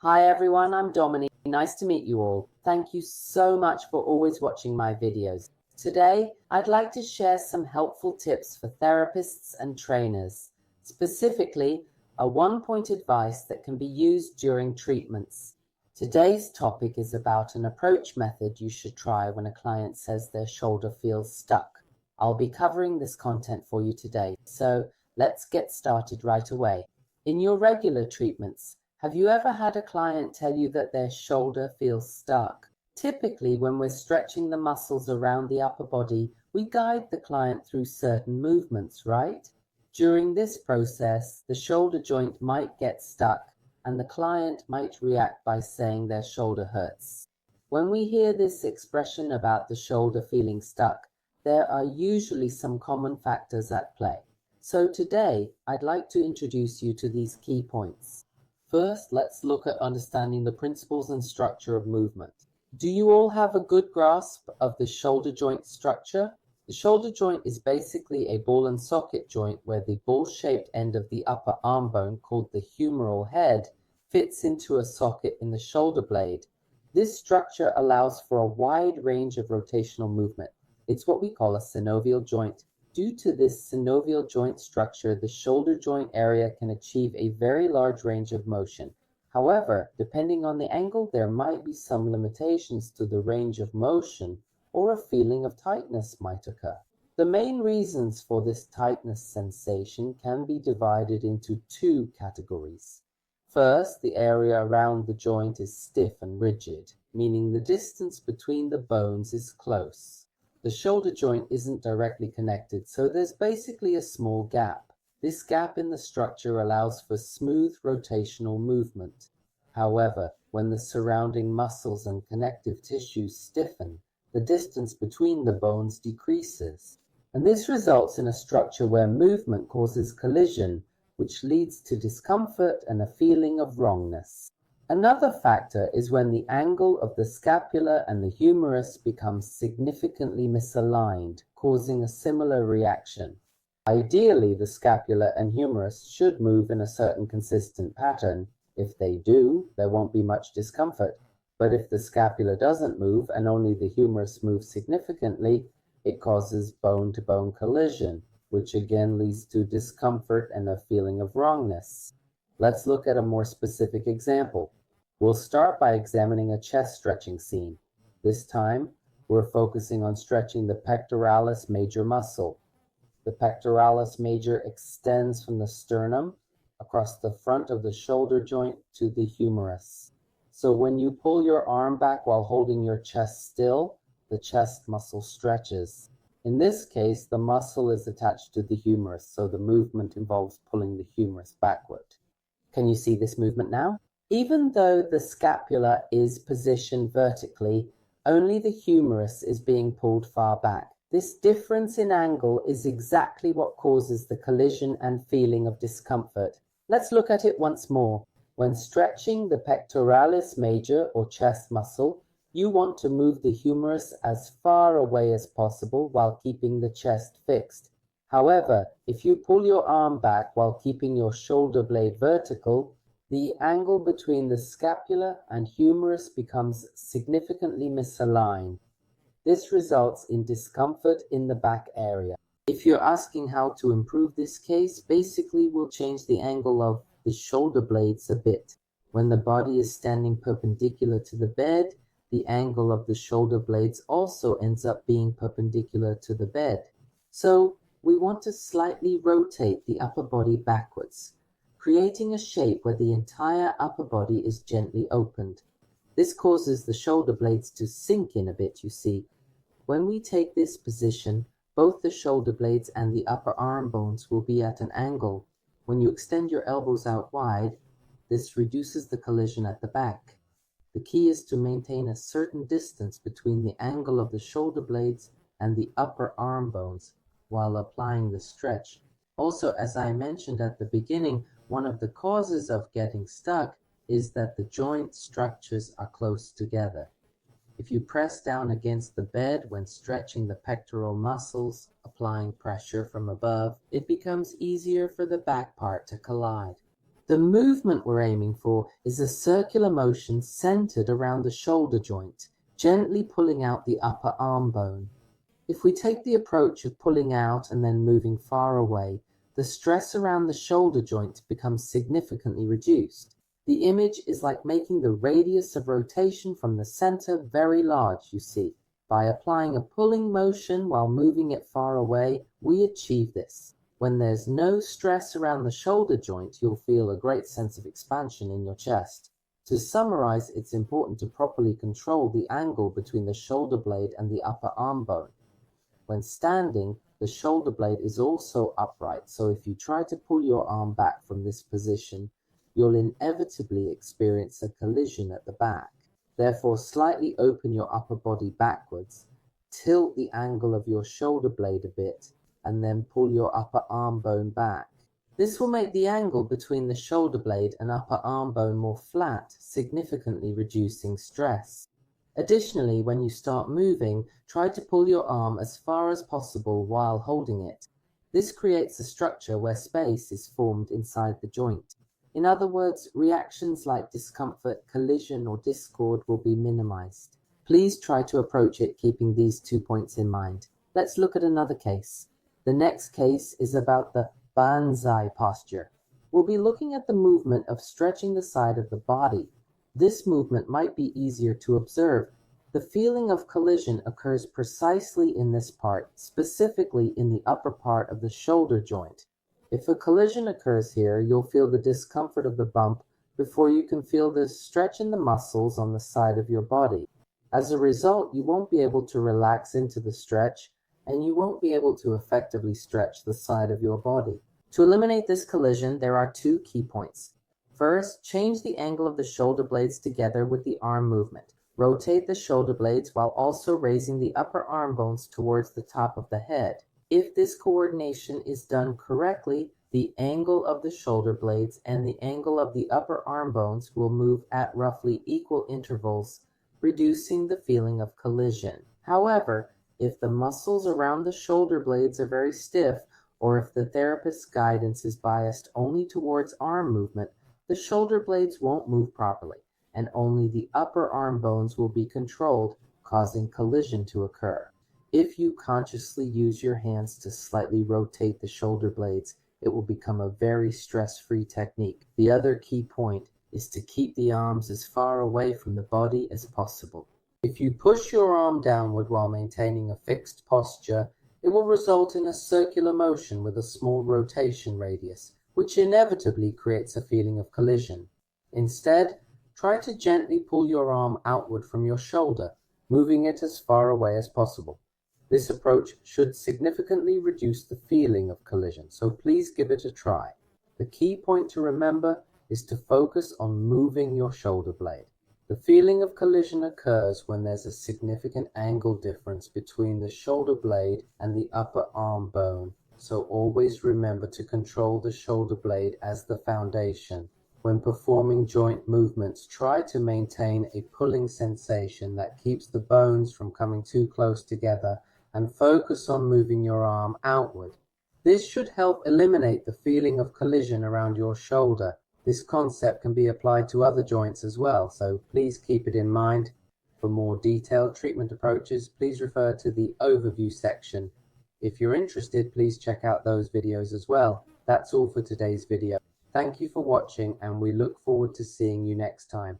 Hi everyone, I'm Dominique. Nice to meet you all. Thank you so much for always watching my videos. Today, I'd like to share some helpful tips for therapists and trainers, specifically a one-point advice that can be used during treatments. Today's topic is about an approach method you should try when a client says their shoulder feels stuck. I'll be covering this content for you today, so let's get started right away. In your regular treatments, have you ever had a client tell you that their shoulder feels stuck? Typically, when we're stretching the muscles around the upper body, we guide the client through certain movements, right? During this process, the shoulder joint might get stuck, and the client might react by saying their shoulder hurts. When we hear this expression about the shoulder feeling stuck, there are usually some common factors at play. So today, I'd like to introduce you to these key points. First, let's look at understanding the principles and structure of movement. Do you all have a good grasp of the shoulder joint structure? The shoulder joint is basically a ball and socket joint where the ball-shaped end of the upper arm bone, called the humeral head, fits into a socket in the shoulder blade. This structure allows for a wide range of rotational movement. It's what we call a synovial joint. Due to this synovial joint structure, the shoulder joint area can achieve a very large range of motion. However, depending on the angle, there might be some limitations to the range of motion, or a feeling of tightness might occur. The main reasons for this tightness sensation can be divided into two categories. First, the area around the joint is stiff and rigid, meaning the distance between the bones is close. The shoulder joint isn't directly connected, so there's basically a small gap. This gap in the structure allows for smooth rotational movement. However, when the surrounding muscles and connective tissues stiffen, the distance between the bones decreases. And this results in a structure where movement causes collision, which leads to discomfort and a feeling of wrongness. Another factor is when the angle of the scapula and the humerus becomes significantly misaligned, causing a similar reaction. Ideally, the scapula and humerus should move in a certain consistent pattern. If they do, there won't be much discomfort. But if the scapula doesn't move and only the humerus moves significantly, it causes bone-to-bone collision, which again leads to discomfort and a feeling of wrongness. Let's look at a more specific example. We'll start by examining a chest stretching scene. This time, we're focusing on stretching the pectoralis major muscle. The pectoralis major extends from the sternum across the front of the shoulder joint to the humerus. So when you pull your arm back while holding your chest still, the chest muscle stretches. In this case, the muscle is attached to the humerus, so the movement involves pulling the humerus backward. Can you see this movement now? Even though the scapula is positioned vertically, only the humerus is being pulled far back. This difference in angle is exactly what causes the collision and feeling of discomfort. Let's look at it once more. When stretching the pectoralis major or chest muscle, you want to move the humerus as far away as possible while keeping the chest fixed. However, if you pull your arm back while keeping your shoulder blade vertical, the angle between the scapula and humerus becomes significantly misaligned. This results in discomfort in the back area. If you're asking how to improve this case, basically we'll change the angle of the shoulder blades a bit. When the body is standing perpendicular to the bed, the angle of the shoulder blades also ends up being perpendicular to the bed. So we want to slightly rotate the upper body backwards, creating a shape where the entire upper body is gently opened. This causes the shoulder blades to sink in a bit, you see. When we take this position, both the shoulder blades and the upper arm bones will be at an angle. When you extend your elbows out wide, this reduces the collision at the back. The key is to maintain a certain distance between the angle of the shoulder blades and the upper arm bones while applying the stretch. Also, as I mentioned at the beginning, one of the causes of getting stuck is that the joint structures are close together. If you press down against the bed when stretching the pectoral muscles, applying pressure from above, it becomes easier for the back part to collide. The movement we're aiming for is a circular motion centered around the shoulder joint, gently pulling out the upper arm bone. If we take the approach of pulling out and then moving far away, the stress around the shoulder joint becomes significantly reduced. The image is like making the radius of rotation from the center very large, you see. By applying a pulling motion while moving it far away, we achieve this. When there's no stress around the shoulder joint, you'll feel a great sense of expansion in your chest. To summarize, it's important to properly control the angle between the shoulder blade and the upper arm bone. When standing, the shoulder blade is also upright, so if you try to pull your arm back from this position, you'll inevitably experience a collision at the back. Therefore, slightly open your upper body backwards, tilt the angle of your shoulder blade a bit, and then pull your upper arm bone back. This will make the angle between the shoulder blade and upper arm bone more flat, significantly reducing stress. Additionally, when you start moving, try to pull your arm as far as possible while holding it. This creates a structure where space is formed inside the joint. In other words, reactions like discomfort, collision, or discord will be minimized. Please try to approach it keeping these 2 points in mind. Let's look at another case. The next case is about the banzai posture. We'll be looking at the movement of stretching the side of the body. This movement might be easier to observe. The feeling of collision occurs precisely in this part, specifically in the upper part of the shoulder joint. If a collision occurs here, you'll feel the discomfort of the bump before you can feel the stretch in the muscles on the side of your body. As a result, you won't be able to relax into the stretch, and you won't be able to effectively stretch the side of your body. To eliminate this collision, there are 2 key points. First, change the angle of the shoulder blades together with the arm movement. Rotate the shoulder blades while also raising the upper arm bones towards the top of the head. If this coordination is done correctly, the angle of the shoulder blades and the angle of the upper arm bones will move at roughly equal intervals, reducing the feeling of collision. However, if the muscles around the shoulder blades are very stiff, or if the therapist's guidance is biased only towards arm movement, the shoulder blades won't move properly, and only the upper arm bones will be controlled, causing collision to occur. If you consciously use your hands to slightly rotate the shoulder blades, it will become a very stress-free technique. The other key point is to keep the arms as far away from the body as possible. If you push your arm downward while maintaining a fixed posture, it will result in a circular motion with a small rotation radius, which inevitably creates a feeling of collision. Instead, try to gently pull your arm outward from your shoulder, moving it as far away as possible. This approach should significantly reduce the feeling of collision, so please give it a try. The key point to remember is to focus on moving your shoulder blade. The feeling of collision occurs when there's a significant angle difference between the shoulder blade and the upper arm bone, so always remember to control the shoulder blade as the foundation. When performing joint movements, try to maintain a pulling sensation that keeps the bones from coming too close together and focus on moving your arm outward. This should help eliminate the feeling of collision around your shoulder. This concept can be applied to other joints as well, so please keep it in mind. For more detailed treatment approaches, please refer to the overview section. If you're interested, please check out those videos as well. That's all for today's video. Thank you for watching, and we look forward to seeing you next time.